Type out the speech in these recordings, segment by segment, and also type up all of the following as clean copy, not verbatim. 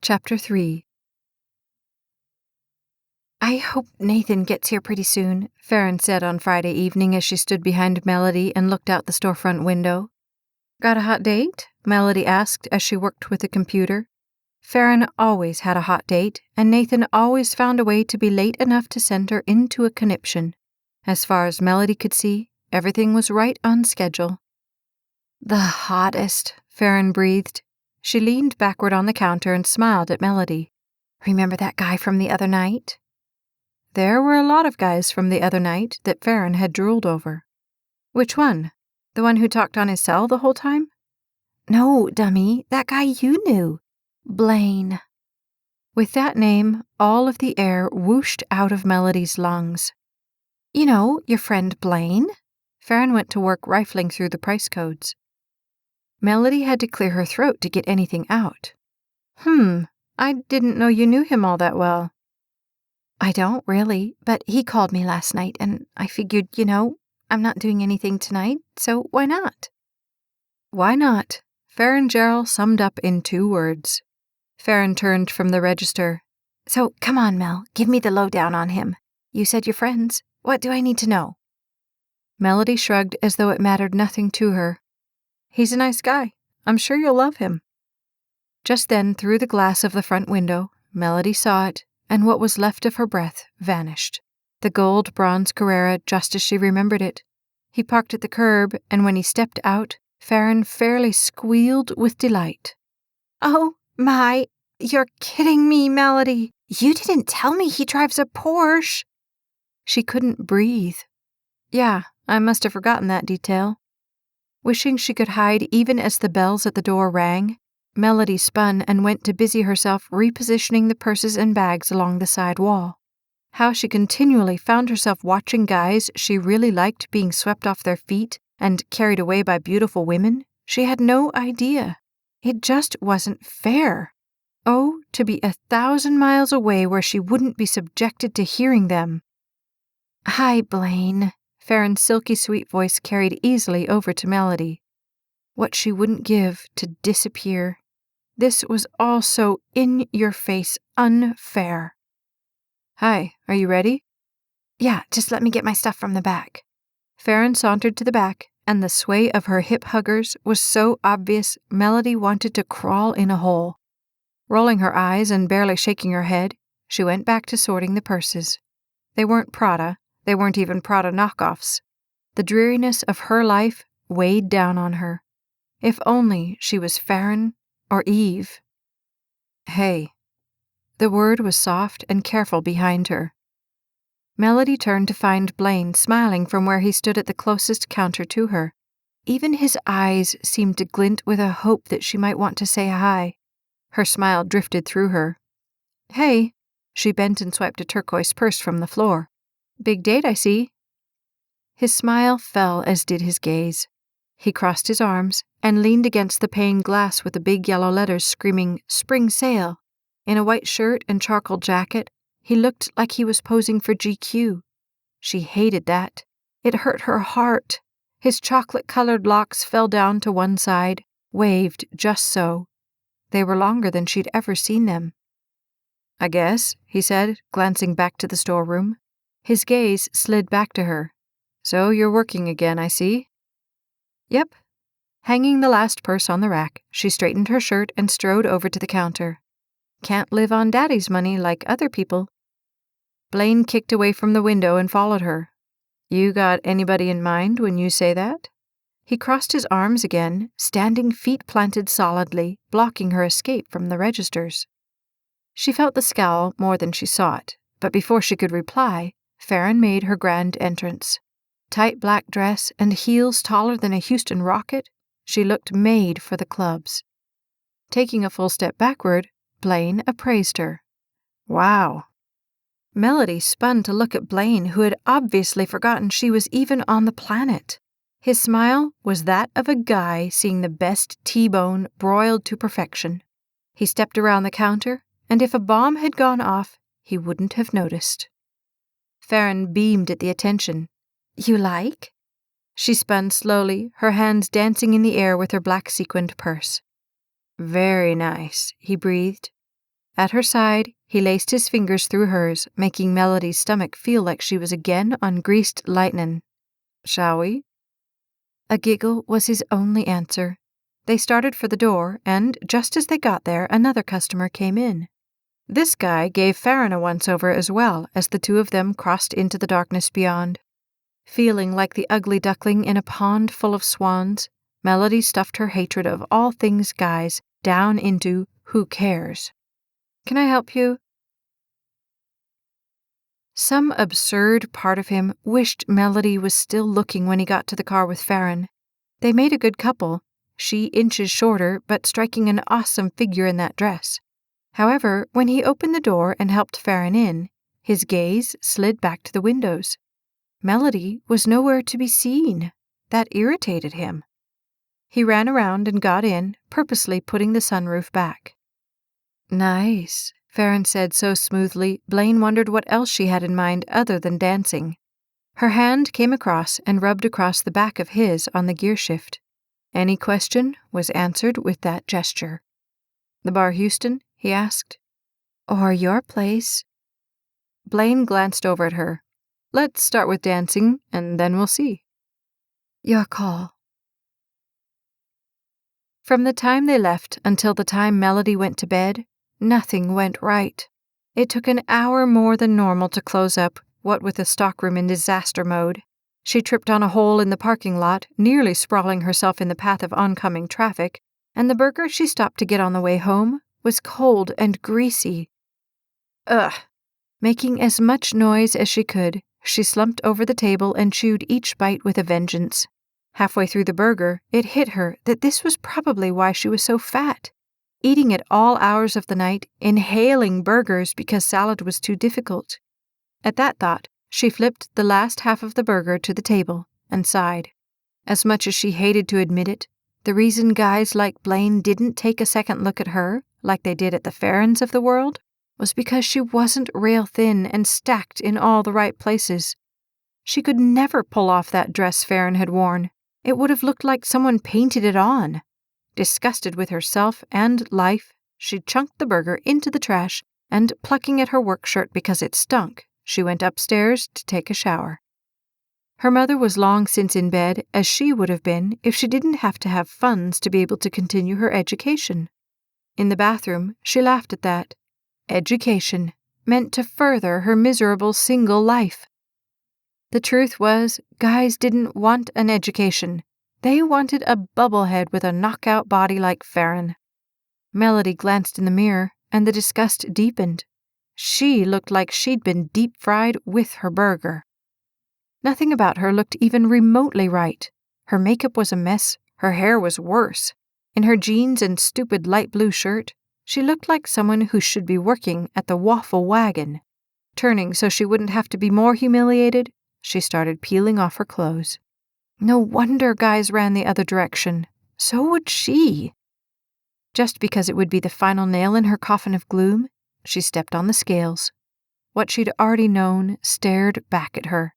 Chapter 3. "I hope Nathan gets here pretty soon," Farron said on Friday evening as she stood behind Melody and looked out the storefront window. "Got a hot date?" Melody asked as she worked with the computer. Farron always had a hot date, and Nathan always found a way to be late enough to send her into a conniption. As far as Melody could see, everything was right on schedule. "The hottest," Farron breathed. She leaned backward on the counter and smiled at Melody. "Remember that guy from the other night?" There were a lot of guys from the other night that Farron had drooled over. "Which one? The one who talked on his cell the whole time?" "No, dummy, that guy you knew. Blaine." With that name, all of the air whooshed out of Melody's lungs. "You know, your friend Blaine?" Farron went to work rifling through the price codes. Melody had to clear her throat to get anything out. I didn't know you knew him all that well." "I don't, really, but he called me last night, and I figured, I'm not doing anything tonight, so why not?" "Why not?" Farron Jarrell summed up in 2 words. Farron turned from the register. "So, come on, Mel, give me the lowdown on him. You said you're friends. What do I need to know?" Melody shrugged as though it mattered nothing to her. "He's a nice guy. I'm sure you'll love him." Just then, through the glass of the front window, Melody saw it, and what was left of her breath vanished. The gold bronze Carrera just as she remembered it. He parked at the curb, and when he stepped out, Farron fairly squealed with delight. "Oh, my, you're kidding me, Melody. You didn't tell me he drives a Porsche." She couldn't breathe. Yeah, I must have forgotten that detail. Wishing she could hide even as the bells at the door rang, Melody spun and went to busy herself repositioning the purses and bags along the side wall. How she continually found herself watching guys she really liked being swept off their feet and carried away by beautiful women, she had no idea. It just wasn't fair. Oh, to be 1,000 miles away where she wouldn't be subjected to hearing them. "Hi, Blaine." Farron's silky sweet voice carried easily over to Melody. What she wouldn't give to disappear. This was all so in-your-face unfair. "Hi, are you ready?" "Yeah, just let me get my stuff from the back." Farron sauntered to the back, and the sway of her hip huggers was so obvious Melody wanted to crawl in a hole. Rolling her eyes and barely shaking her head, she went back to sorting the purses. They weren't Prada. They weren't even Prada knockoffs. The dreariness of her life weighed down on her. If only she was Farron or Eve. "Hey." The word was soft and careful behind her. Melody turned to find Blaine smiling from where he stood at the closest counter to her. Even his eyes seemed to glint with a hope that she might want to say hi. Her smile drifted through her. "Hey." She bent and swiped a turquoise purse from the floor. "Big date, I see." His smile fell as did his gaze. He crossed his arms and leaned against the pane glass with the big yellow letters screaming, "Spring Sale." In a white shirt and charcoal jacket, he looked like he was posing for GQ. She hated that. It hurt her heart. His chocolate-colored locks fell down to one side, waved just so. They were longer than she'd ever seen them. "I guess," he said, glancing back to the storeroom. His gaze slid back to her. "So you're working again, I see." "Yep." Hanging the last purse on the rack, she straightened her shirt and strode over to the counter. "Can't live on Daddy's money like other people." Blaine kicked away from the window and followed her. "You got anybody in mind when you say that?" He crossed his arms again, standing feet planted solidly, blocking her escape from the registers. She felt the scowl more than she saw it, but before she could reply, Farron made her grand entrance. Tight black dress and heels taller than a Houston rocket, she looked made for the clubs. Taking a full step backward, Blaine appraised her. "Wow." Melody spun to look at Blaine, who had obviously forgotten she was even on the planet. His smile was that of a guy seeing the best T-bone broiled to perfection. He stepped around the counter, and if a bomb had gone off, he wouldn't have noticed. Farron beamed at the attention. "You like?" She spun slowly, her hands dancing in the air with her black sequined purse. "Very nice," he breathed. At her side, he laced his fingers through hers, making Melody's stomach feel like she was again on greased lightning. "Shall we?" A giggle was his only answer. They started for the door, and just as they got there, another customer came in. This guy gave Farron a once-over as well as the two of them crossed into the darkness beyond. Feeling like the ugly duckling in a pond full of swans, Melody stuffed her hatred of all things guys down into "who cares." "Can I help you?" Some absurd part of him wished Melody was still looking when he got to the car with Farron. They made a good couple, she inches shorter but striking an awesome figure in that dress. However, when he opened the door and helped Farron in, his gaze slid back to the windows. Melody was nowhere to be seen. That irritated him. He ran around and got in, purposely putting the sunroof back. "Nice," Farron said so smoothly, Blaine wondered what else she had in mind other than dancing. Her hand came across and rubbed across the back of his on the gear shift. Any question was answered with that gesture. "The bar Houston?" he asked. "Or your place?" Blaine glanced over at her. "Let's start with dancing, and then we'll see." "Your call." From the time they left until the time Melody went to bed, nothing went right. It took an hour more than normal to close up, what with the stockroom in disaster mode. She tripped on a hole in the parking lot, nearly sprawling herself in the path of oncoming traffic, and the burger she stopped to get on the way home was cold and greasy. Ugh! Making as much noise as she could, she slumped over the table and chewed each bite with a vengeance. Halfway through the burger, it hit her that this was probably why she was so fat. Eating at all hours of the night, inhaling burgers because salad was too difficult. At that thought, she flipped the last half of the burger to the table and sighed. As much as she hated to admit it, the reason guys like Blaine didn't take a second look at her, like they did at the Farrons of the world, was because she wasn't rail thin and stacked in all the right places. She could never pull off that dress Farron had worn. It would have looked like someone painted it on. Disgusted with herself and life, she chunked the burger into the trash and, plucking at her work shirt because it stunk, she went upstairs to take a shower. Her mother was long since in bed, as she would have been if she didn't have to have funds to be able to continue her education. In the bathroom, she laughed at that. Education, meant to further her miserable single life. The truth was, guys didn't want an education. They wanted a bubblehead with a knockout body like Farron. Melody glanced in the mirror, and the disgust deepened. She looked like she'd been deep-fried with her burger. Nothing about her looked even remotely right. Her makeup was a mess, her hair was worse. In her jeans and stupid light blue shirt, she looked like someone who should be working at the waffle wagon. Turning so she wouldn't have to be more humiliated, she started peeling off her clothes. No wonder guys ran the other direction. So would she. Just because it would be the final nail in her coffin of gloom, she stepped on the scales. What she'd already known stared back at her.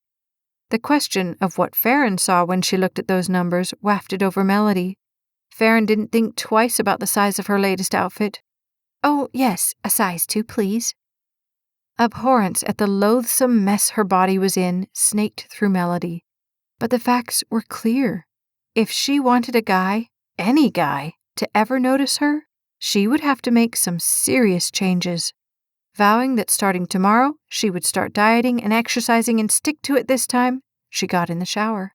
The question of what Farron saw when she looked at those numbers wafted over Melody. Farron didn't think twice about the size of her latest outfit. "Oh, yes, a size 2, please." Abhorrence at the loathsome mess her body was in snaked through Melody. But the facts were clear. If she wanted a guy, any guy, to ever notice her, she would have to make some serious changes. Vowing that starting tomorrow, she would start dieting and exercising and stick to it this time, she got in the shower.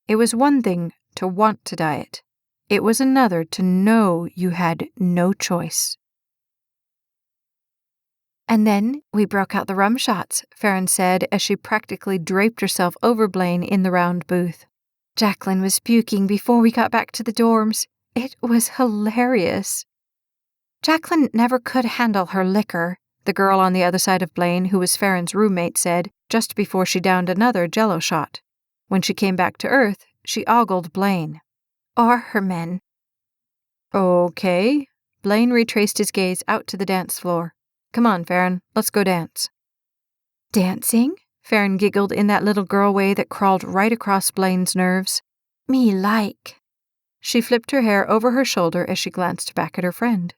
It was one thing to want to diet. It was another to know you had no choice. "And then we broke out the rum shots," Farron said as she practically draped herself over Blaine in the round booth. "Jacqueline was puking before we got back to the dorms. It was hilarious." "Jacqueline never could handle her liquor," the girl on the other side of Blaine, who was Farron's roommate, said just before she downed another Jell-O shot. When she came back to earth, she ogled Blaine. "Or her men." "Okay." Blaine retraced his gaze out to the dance floor. "Come on, Farron, let's go dance." "Dancing?" Farron giggled in that little girl way that crawled right across Blaine's nerves. "Me like." She flipped her hair over her shoulder as she glanced back at her friend.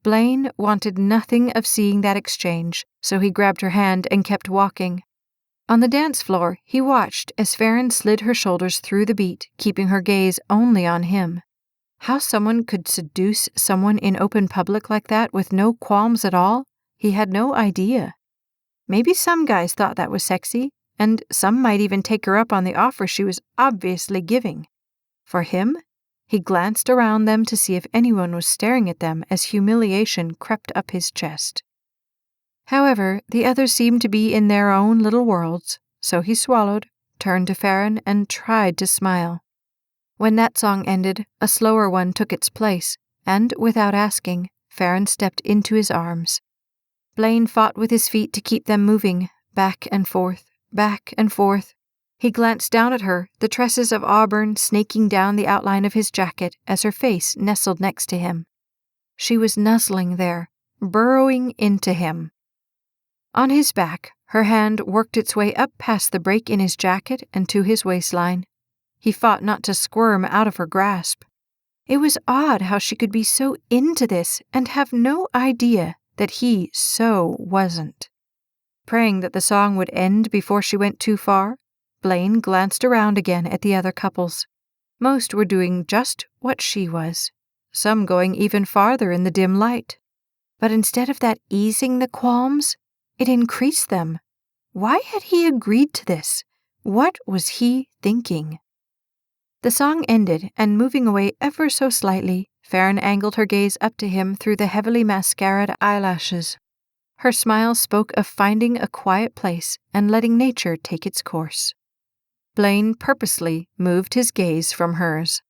Blaine wanted nothing of seeing that exchange, so he grabbed her hand and kept walking. On the dance floor, he watched as Farron slid her shoulders through the beat, keeping her gaze only on him. How someone could seduce someone in open public like that with no qualms at all, he had no idea. Maybe some guys thought that was sexy, and some might even take her up on the offer she was obviously giving. For him, he glanced around them to see if anyone was staring at them as humiliation crept up his chest. However, the others seemed to be in their own little worlds, so he swallowed, turned to Farron, and tried to smile. When that song ended, a slower one took its place, and, without asking, Farron stepped into his arms. Blaine fought with his feet to keep them moving, back and forth, back and forth. He glanced down at her, the tresses of auburn snaking down the outline of his jacket as her face nestled next to him. She was nuzzling there, burrowing into him. On his back, her hand worked its way up past the break in his jacket and to his waistline. He fought not to squirm out of her grasp. It was odd how she could be so into this and have no idea that he so wasn't. Praying that the song would end before she went too far, Blaine glanced around again at the other couples. Most were doing just what she was, some going even farther in the dim light. But instead of that easing the qualms, it increased them. Why had he agreed to this? What was he thinking? The song ended, and moving away ever so slightly, Farron angled her gaze up to him through the heavily mascaraed eyelashes. Her smile spoke of finding a quiet place and letting nature take its course. Blaine purposely moved his gaze from hers.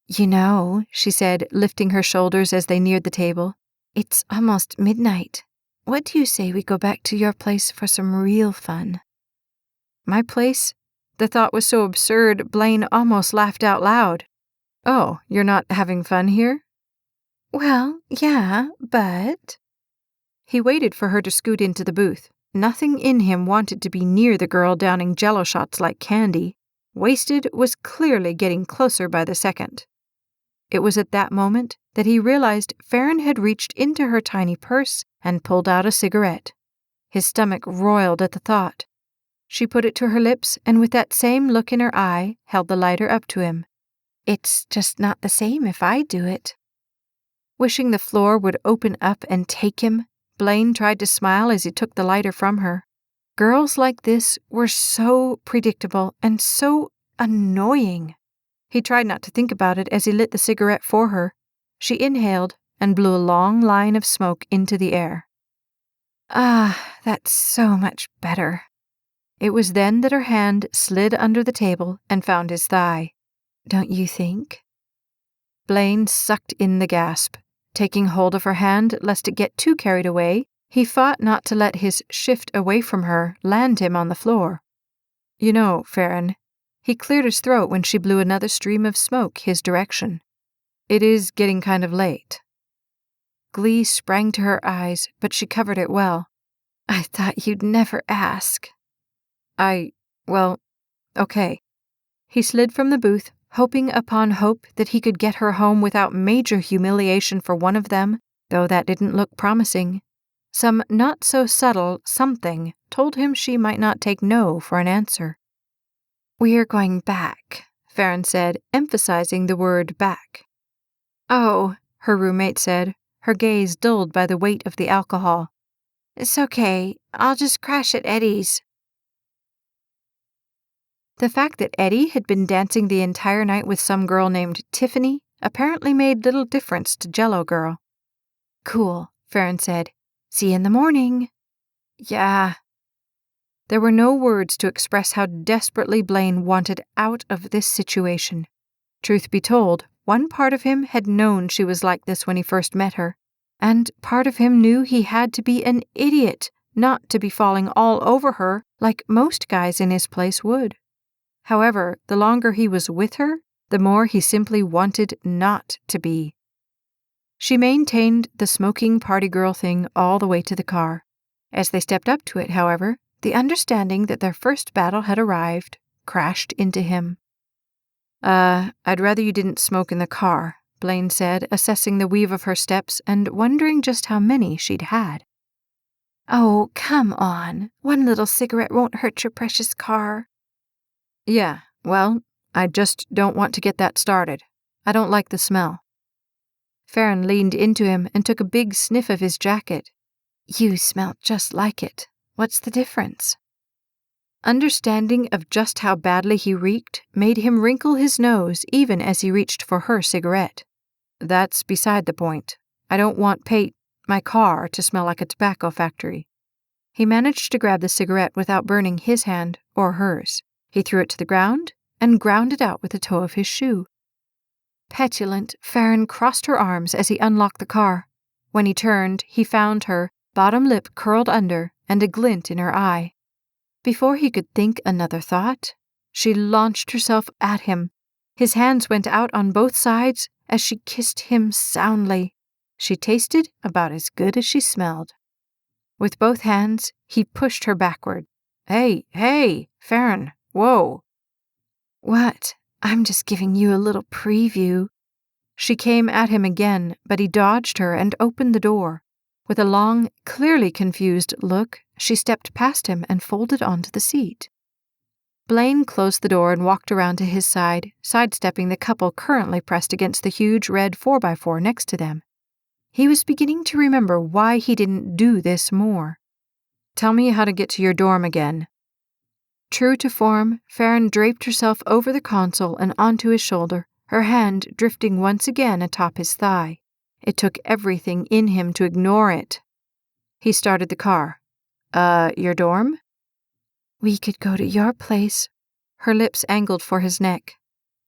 "You know," she said, lifting her shoulders as they neared the table, "it's almost midnight. What do you say we go back to your place for some real fun?" "My place?" The thought was so absurd, Blaine almost laughed out loud. "Oh, you're not having fun here?" "Well, yeah, but—" He waited for her to scoot into the booth. Nothing in him wanted to be near the girl downing Jell-O shots like candy. Wasted was clearly getting closer by the second. It was at that moment that he realized Farron had reached into her tiny purse and pulled out a cigarette. His stomach roiled at the thought. She put it to her lips and with that same look in her eye held the lighter up to him. "It's just not the same if I do it." Wishing the floor would open up and take him, Blaine tried to smile as he took the lighter from her. Girls like this were so predictable and so annoying. He tried not to think about it as he lit the cigarette for her. She inhaled and blew a long line of smoke into the air. "Ah, that's so much better." It was then that her hand slid under the table and found his thigh. "Don't you think?" Blaine sucked in the gasp. Taking hold of her hand lest it get too carried away, he fought not to let his shift away from her land him on the floor. "You know, Farron," he cleared his throat when she blew another stream of smoke his direction. "It is getting kind of late." Glee sprang to her eyes, but she covered it well. "I thought you'd never ask." Well, okay." He slid from the booth, hoping upon hope that he could get her home without major humiliation for one of them, though that didn't look promising. Some not-so-subtle something told him she might not take no for an answer. "We're going back," Farron said, emphasizing the word back. "Oh," her roommate said, her gaze dulled by the weight of the alcohol. "It's okay. I'll just crash at Eddie's." The fact that Eddie had been dancing the entire night with some girl named Tiffany apparently made little difference to Jell-O Girl. "Cool," Farron said. "See you in the morning." "Yeah." There were no words to express how desperately Blaine wanted out of this situation. Truth be told, one part of him had known she was like this when he first met her, and part of him knew he had to be an idiot not to be falling all over her like most guys in his place would. However, the longer he was with her, the more he simply wanted not to be. She maintained the smoking party girl thing all the way to the car. As they stepped up to it, however, the understanding that their first battle had arrived crashed into him. I'd rather you didn't smoke in the car," Blaine said, assessing the weave of her steps and wondering just how many she'd had. "Oh, come on. One little cigarette won't hurt your precious car." "Yeah, well, I just don't want to get that started. I don't like the smell." Farron leaned into him and took a big sniff of his jacket. "You smell just like it. What's the difference?" Understanding of just how badly he reeked made him wrinkle his nose even as he reached for her cigarette. "That's beside the point. I don't want my car to smell like a tobacco factory." He managed to grab the cigarette without burning his hand or hers. He threw it to the ground and ground it out with the toe of his shoe. Petulant, Farron crossed her arms as he unlocked the car. When he turned, he found her, bottom lip curled under and a glint in her eye. Before he could think another thought, she launched herself at him. His hands went out on both sides as she kissed him soundly. She tasted about as good as she smelled. With both hands, he pushed her backward. Hey, Farron, whoa." "What? I'm just giving you a little preview." She came at him again, but he dodged her and opened the door. With a long, clearly confused look, she stepped past him and folded onto the seat. Blaine closed the door and walked around to his side, sidestepping the couple currently pressed against the huge red 4x4 next to them. He was beginning to remember why he didn't do this more. "Tell me how to get to your dorm again." True to form, Farron draped herself over the console and onto his shoulder, her hand drifting once again atop his thigh. It took everything in him to ignore it. He started the car. Your dorm?" "We could go to your place." Her lips angled for his neck.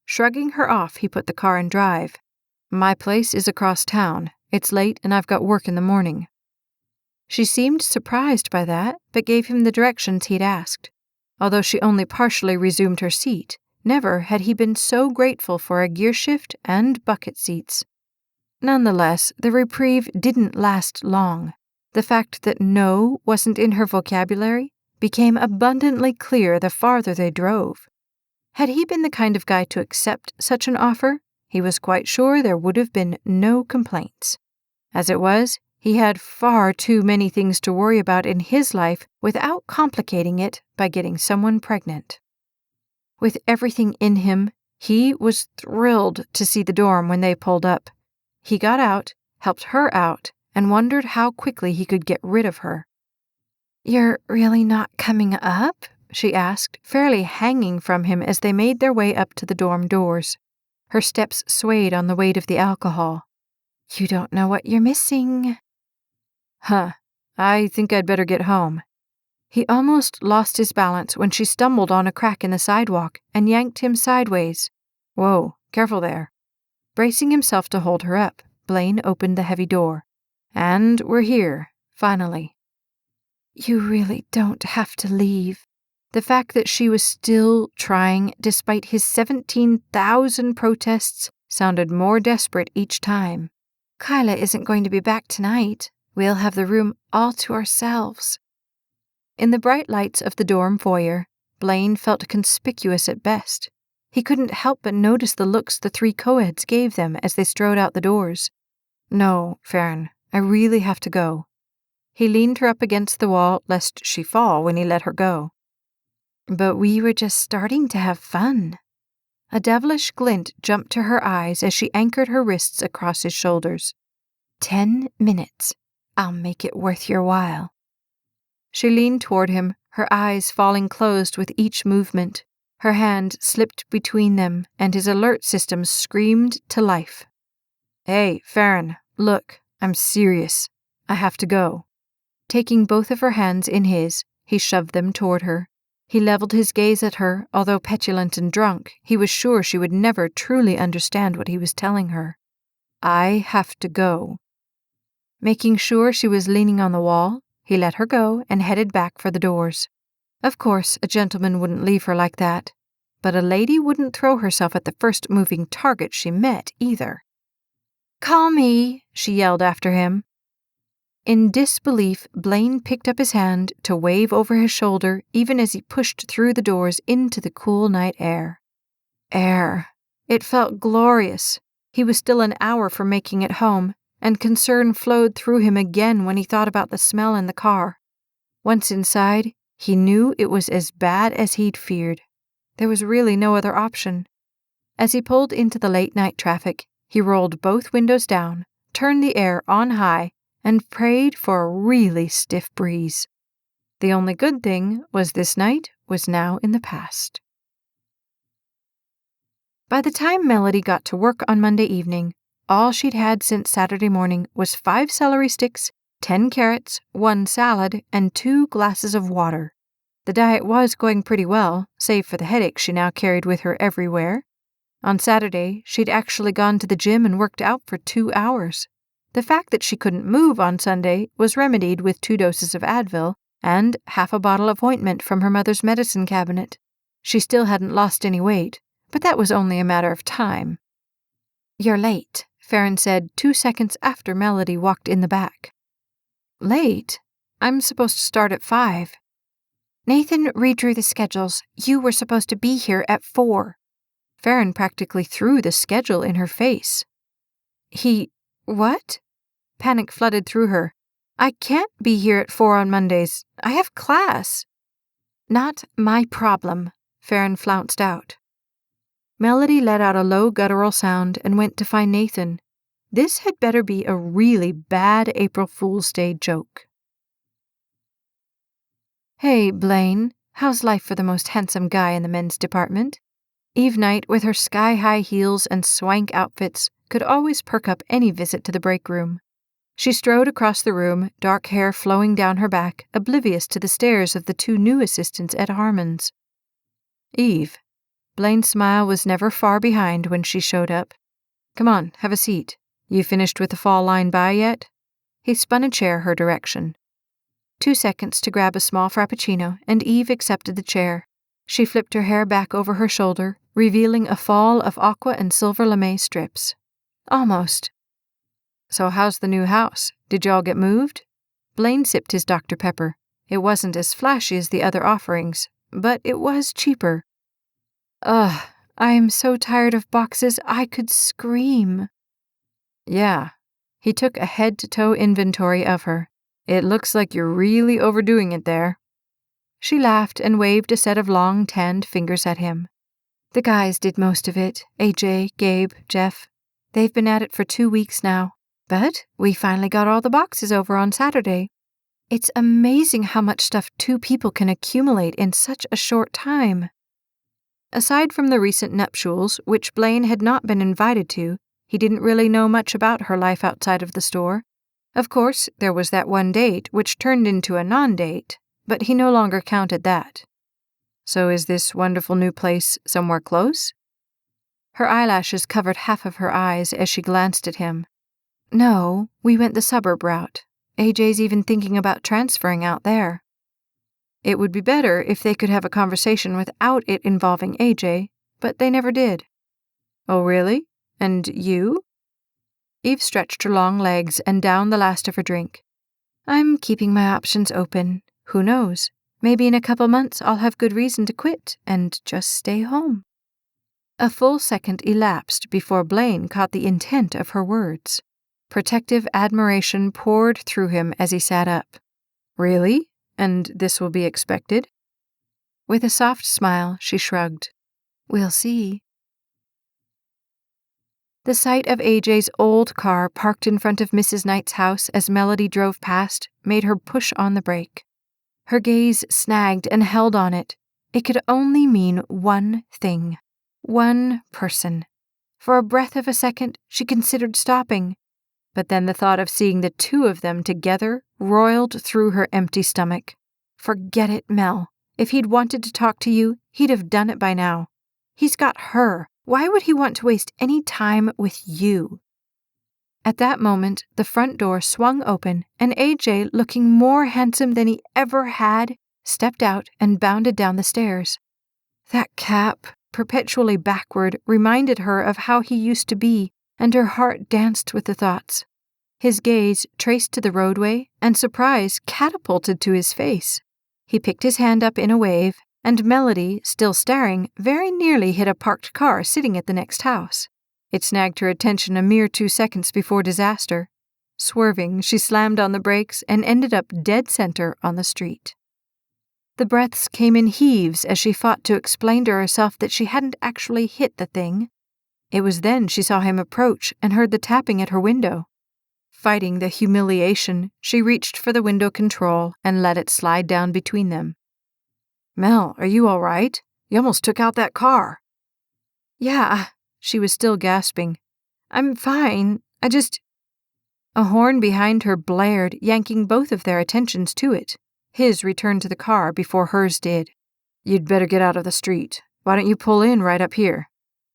Shrugging her off, he put the car in drive. "My place is across town. It's late and I've got work in the morning." She seemed surprised by that, but gave him the directions he'd asked. Although she only partially resumed her seat, never had he been so grateful for a gear shift and bucket seats. Nonetheless, the reprieve didn't last long. The fact that no wasn't in her vocabulary became abundantly clear the farther they drove. Had he been the kind of guy to accept such an offer, he was quite sure there would have been no complaints. As it was, he had far too many things to worry about in his life without complicating it by getting someone pregnant. With everything in him, he was thrilled to see the dorm when they pulled up. He got out, helped her out, and wondered how quickly he could get rid of her. "You're really not coming up?" she asked, fairly hanging from him as they made their way up to the dorm doors. Her steps swayed on the weight of the alcohol. "You don't know what you're missing." I think I'd better get home." He almost lost his balance when she stumbled on a crack in the sidewalk and yanked him sideways. "Whoa, careful there." Bracing himself to hold her up, Blaine opened the heavy door. "And we're here, finally." "You really don't have to leave." The fact that she was still trying, despite his 17,000 protests, sounded more desperate each time. "Kyla isn't going to be back tonight. We'll have the room all to ourselves." In the bright lights of the dorm foyer, Blaine felt conspicuous at best. He couldn't help but notice the looks the three co-eds gave them as they strode out the doors. "No, Farron, I really have to go." He leaned her up against the wall lest she fall when he let her go. "But we were just starting to have fun." A devilish glint jumped to her eyes as she anchored her wrists across his shoulders. 10 minutes. I'll make it worth your while." She leaned toward him, her eyes falling closed with each movement. Her hand slipped between them, and his alert system screamed to life. "Hey, Farron, look, I'm serious. I have to go." Taking both of her hands in his, he shoved them toward her. He leveled his gaze at her, although petulant and drunk, he was sure she would never truly understand what he was telling her. "I have to go." Making sure she was leaning on the wall, he let her go and headed back for the doors. Of course, a gentleman wouldn't leave her like that, but a lady wouldn't throw herself at the first moving target she met either. "Call me," she yelled after him. In disbelief, Blaine picked up his hand to wave over his shoulder even as he pushed through the doors into the cool night air. Air. It felt glorious. He was still an hour from making it home, and concern flowed through him again when he thought about the smell in the car. Once inside, he knew it was as bad as he'd feared. There was really no other option. As he pulled into the late-night traffic, he rolled both windows down, turned the air on high, and prayed for a really stiff breeze. The only good thing was this night was now in the past. By the time Melody got to work on Monday evening, all she'd had since Saturday morning was 5 celery sticks, 10 carrots, 1 salad, and 2 glasses of water. The diet was going pretty well, save for the headache she now carried with her everywhere. On Saturday, she'd actually gone to the gym and worked out for 2 hours. The fact that she couldn't move on Sunday was remedied with 2 doses of Advil and half a bottle of ointment from her mother's medicine cabinet. She still hadn't lost any weight, but that was only a matter of time. "You're late," Farron said 2 seconds after Melody walked in the back. "Late? I'm supposed to start at 5. Nathan redrew the schedules. You were supposed to be here at 4. Farron practically threw the schedule in her face. What? Panic flooded through her. "I can't be here at 4 on Mondays. I have class." "Not my problem," Farron flounced out. Melody let out a low guttural sound and went to find Nathan. This had better be a really bad April Fool's Day joke. "Hey, Blaine, how's life for the most handsome guy in the men's department?" Eve Knight, with her sky-high heels and swank outfits, could always perk up any visit to the break room. She strode across the room, dark hair flowing down her back, oblivious to the stares of the 2 new assistants at Harmon's. "Eve." Blaine's smile was never far behind when she showed up. "Come on, have a seat. You finished with the fall line by yet?" He spun a chair her direction. 2 seconds to grab a small frappuccino, and Eve accepted the chair. She flipped her hair back over her shoulder, revealing a fall of aqua and silver lame strips. "Almost." "So how's the new house? Did y'all get moved?" Blaine sipped his Dr. Pepper. It wasn't as flashy as the other offerings, but it was cheaper. "Ugh, I am so tired of boxes I could scream." "Yeah." He took a head-to-toe inventory of her. "It looks like you're really overdoing it there." She laughed and waved a set of long, tanned fingers at him. "The guys did most of it. AJ, Gabe, Jeff. They've been at it for 2 weeks now. But we finally got all the boxes over on Saturday. It's amazing how much stuff 2 people can accumulate in such a short time." Aside from the recent nuptials, which Blaine had not been invited to, he didn't really know much about her life outside of the store. Of course, there was that one date, which turned into a non-date, but he no longer counted that. "So is this wonderful new place somewhere close?" Her eyelashes covered half of her eyes as she glanced at him. "No, we went the suburb route. AJ's even thinking about transferring out there." It would be better if they could have a conversation without it involving AJ, but they never did. "Oh, really? And you?" Eve stretched her long legs and downed the last of her drink. "I'm keeping my options open. Who knows? Maybe in a couple months I'll have good reason to quit and just stay home." A full second elapsed before Blaine caught the intent of her words. Protective admiration poured through him as he sat up. "Really? And this will be expected?" With a soft smile, she shrugged. "We'll see." The sight of AJ's old car parked in front of Mrs. Knight's house as Melody drove past made her push on the brake. Her gaze snagged and held on it. It could only mean one thing. One person. For a breath of a second, she considered stopping. But then the thought of seeing the 2 of them together roiled through her empty stomach. Forget it, Mel. If he'd wanted to talk to you, he'd have done it by now. He's got her. Why would he want to waste any time with you? At that moment, the front door swung open, and AJ, looking more handsome than he ever had, stepped out and bounded down the stairs. That cap, perpetually backward, reminded her of how he used to be, and her heart danced with the thoughts. His gaze traced to the roadway, and surprise catapulted to his face. He picked his hand up in a wave, and Melody, still staring, very nearly hit a parked car sitting at the next house. It snagged her attention a mere 2 seconds before disaster. Swerving, she slammed on the brakes and ended up dead center on the street. The breaths came in heaves as she fought to explain to herself that she hadn't actually hit the thing. It was then she saw him approach and heard the tapping at her window. Fighting the humiliation, she reached for the window control and let it slide down between them. "Mel, are you all right? You almost took out that car." "Yeah," she was still gasping. "I'm fine. A horn behind her blared, yanking both of their attentions to it. His returned to the car before hers did. "You'd better get out of the street. Why don't you pull in right up here?"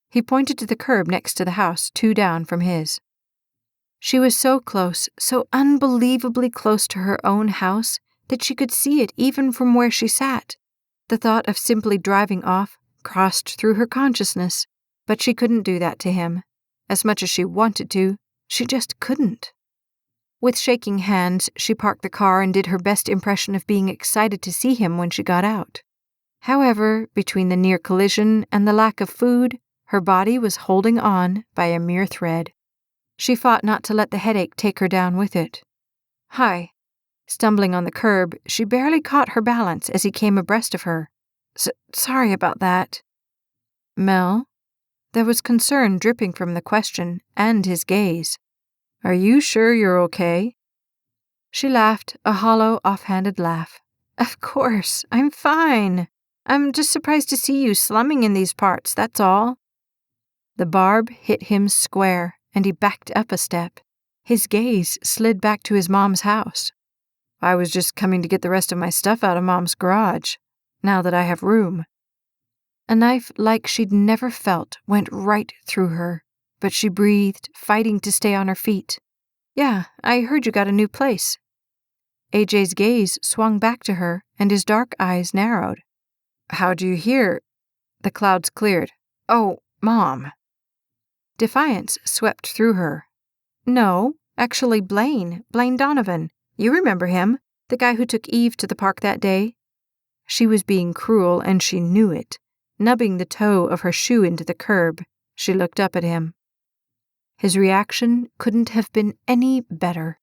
He pointed to the curb next to the house, 2 down from his. She was so close, so unbelievably close to her own house, that she could see it even from where she sat. The thought of simply driving off crossed through her consciousness, but she couldn't do that to him. As much as she wanted to, she just couldn't. With shaking hands, she parked the car and did her best impression of being excited to see him when she got out. However, between the near collision and the lack of food, her body was holding on by a mere thread. She fought not to let the headache take her down with it. "Hi." Stumbling on the curb, she barely caught her balance as he came abreast of her. Sorry about that." "Mel?" There was concern dripping from the question and his gaze. "Are you sure you're okay?" She laughed, a hollow, offhanded laugh. "Of course, I'm fine. I'm just surprised to see you slumming in these parts, that's all." The barb hit him square, and he backed up a step. His gaze slid back to his mom's house. "I was just coming to get the rest of my stuff out of Mom's garage, now that I have room." A knife like she'd never felt went right through her, but she breathed, fighting to stay on her feet. "Yeah, I heard you got a new place." AJ's gaze swung back to her, and his dark eyes narrowed. "How'd you hear?" The clouds cleared. "Oh, Mom." Defiance swept through her. "No, actually Blaine Donovan. You remember him, the guy who took Eve to the park that day?" She was being cruel, and she knew it. Nubbing the toe of her shoe into the curb, she looked up at him. His reaction couldn't have been any better.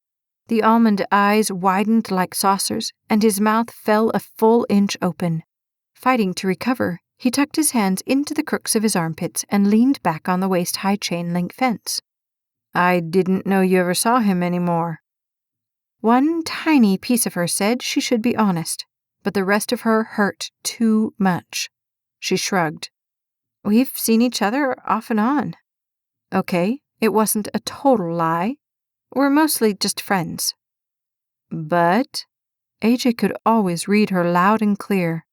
The almond eyes widened like saucers, and his mouth fell a full inch open. Fighting to recover, he tucked his hands into the crooks of his armpits and leaned back on the waist-high chain-link fence. "I didn't know you ever saw him anymore." One tiny piece of her said she should be honest, but the rest of her hurt too much. She shrugged. "We've seen each other off and on." "Okay, it wasn't a total lie. We're mostly just friends." "But?" AJ could always read her loud and clear.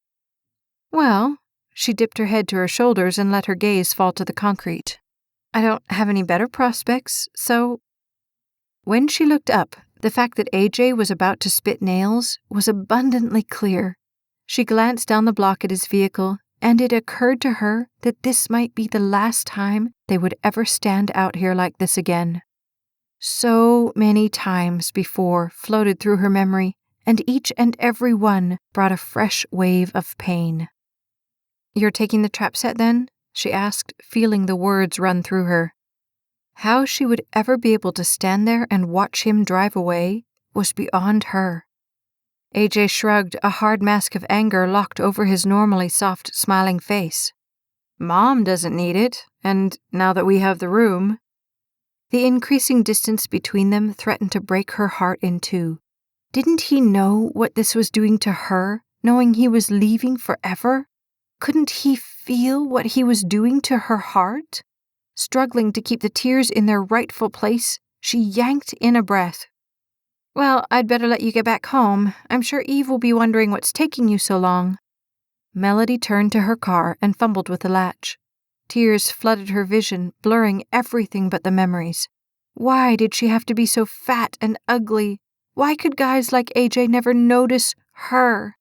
"Well," she dipped her head to her shoulders and let her gaze fall to the concrete. "I don't have any better prospects, so—" When she looked up, the fact that AJ was about to spit nails was abundantly clear. She glanced down the block at his vehicle, and it occurred to her that this might be the last time they would ever stand out here like this again. So many times before floated through her memory, and each and every one brought a fresh wave of pain. "You're taking the trap set then?" she asked, feeling the words run through her. How she would ever be able to stand there and watch him drive away was beyond her. AJ shrugged, a hard mask of anger locked over his normally soft, smiling face. "Mom doesn't need it, and now that we have the room—" The increasing distance between them threatened to break her heart in two. Didn't he know what this was doing to her, knowing he was leaving forever? Couldn't he feel what he was doing to her heart? Struggling to keep the tears in their rightful place, she yanked in a breath. "Well, I'd better let you get back home. I'm sure Eve will be wondering what's taking you so long." Melody turned to her car and fumbled with the latch. Tears flooded her vision, blurring everything but the memories. Why did she have to be so fat and ugly? Why could guys like AJ never notice her?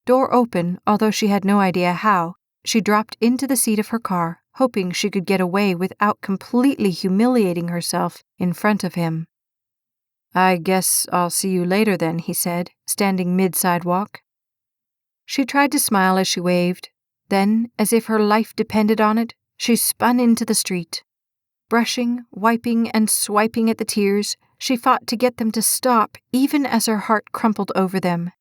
Door open, although she had no idea how, she dropped into the seat of her car, hoping she could get away without completely humiliating herself in front of him. "I guess I'll see you later then," he said, standing mid-sidewalk. She tried to smile as she waved. Then, as if her life depended on it, she spun into the street. Brushing, wiping, and swiping at the tears, she fought to get them to stop even as her heart crumpled over them.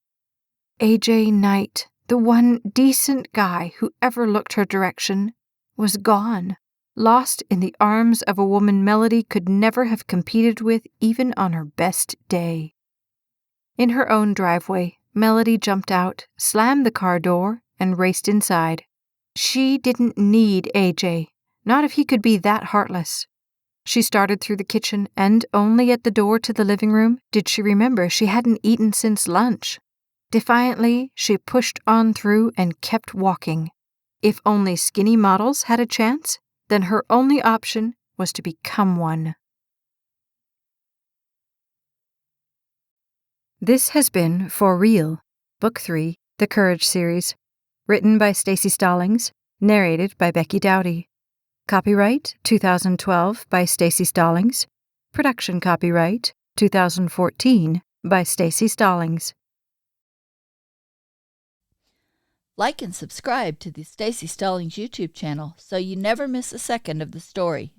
A.J. Knight, the one decent guy who ever looked her direction, was gone, lost in the arms of a woman Melody could never have competed with even on her best day. In her own driveway, Melody jumped out, slammed the car door, and raced inside. She didn't need AJ, not if he could be that heartless. She started through the kitchen, and only at the door to the living room did she remember she hadn't eaten since lunch. Defiantly, she pushed on through and kept walking. If only skinny models had a chance, then her only option was to become one. This has been For Real, Book 3, The Courage Series, written by Staci Stallings, narrated by Becky Dowdy. Copyright 2012 by Staci Stallings. Production copyright 2014 by Staci Stallings. Like and subscribe to the Staci Stallings YouTube channel so you never miss a second of the story.